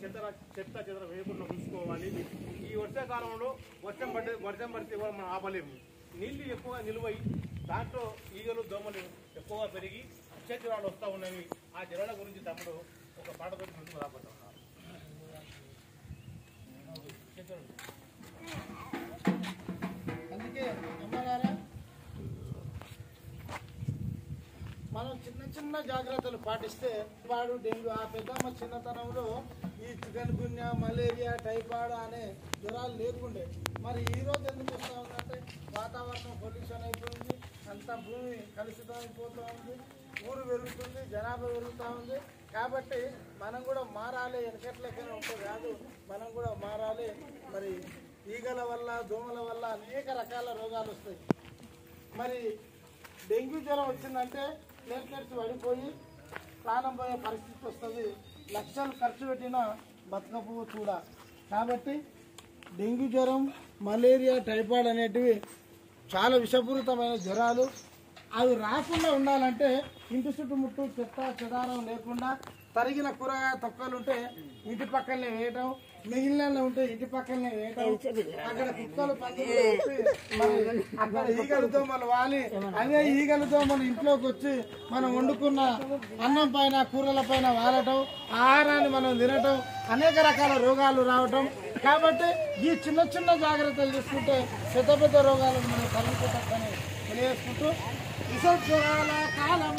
చెత్త చెత్త వేయకుండా చూసుకోవాలి. ఈ వర్షాకాలంలో వర్షం పడితే కూడా మనం ఆపలేము. నీళ్లు ఎక్కువగా నిలువై దాంట్లో ఈగలు దోమలు ఎక్కువగా పెరిగి జ్వరాలు వస్తూ ఉన్నాయి. ఆ జ్వరాల గురించి తమ్ముడు ఒక పాటతో ముందుకు రాబోతున్నారు. అందుకే అమ్మారా మనం చిన్న చిన్న జాగ్రత్తలు పాటిస్తే పాడు డెంగ్యూ ఆ పెద్దమ్మ చిన్నతనంలో ఈ చికెన్ గున్యా మలేరియా టైఫాయిడ్ అనే జ్వరాలు లేకుండే. మరి ఈ రోజు ఎందుకు వస్తూ ఉందంటే వాతావరణం పొల్యూషన్ అయిపోయింది, అంతా భూమి కలుషితం అయిపోతూ ఉంది, ఊరు పెరుగుతుంది, జనాభా పెరుగుతూ ఉంది. కాబట్టి మనం కూడా మారాలి. వెనకట్లెక్కనే ఉంటుంది కాదు, మనం కూడా మారాలి. మరి ఈగల వల్ల దోమల వల్ల అనేక రకాల రోగాలు వస్తాయి. మరి డెంగ్యూ జ్వరం వచ్చిందంటే ప్లేట్లెట్స్ పడిపోయి ప్రాణం పోయే పరిస్థితి వస్తుంది. లక్షలు ఖర్చు పెట్టినా బతకపో చూడ. కాబట్టి డెంగ్యూ జ్వరం, మలేరియా, టైఫాయిడ్ అనేటివి చాలా విషపూరితమైన జ్వరాలు. అవి రాకుండా ఉండాలంటే ఇంటి చుట్టుముట్టు చెత్త చెదారం లేకుండా తరిగిన కూరగాయ తొక్కలు ఉంటే ఇంటి పక్కనే వేయటం, మిగిలిన ఉంటే ఇంటి పక్కనే వేయటం. అక్కడ కుక్కలు పందులు అక్కడ ఈగల దోమలు వాలి అదే ఈగల దోమలు ఇంట్లోకి వచ్చి మనం వండుకున్న అన్నం పైన కూరల పైన వాలటం, ఆహారాన్ని మనం తినటం, అనేక రకాల రోగాలు రావటం. కాబట్టి ఈ చిన్న చిన్న జాగ్రత్తలు తీసుకుంటే పెద్ద పెద్ద రోగాలను మనం తగ్గించుకుంటామని తెలియజేసుకుంటూ విసర్జనాల కాలం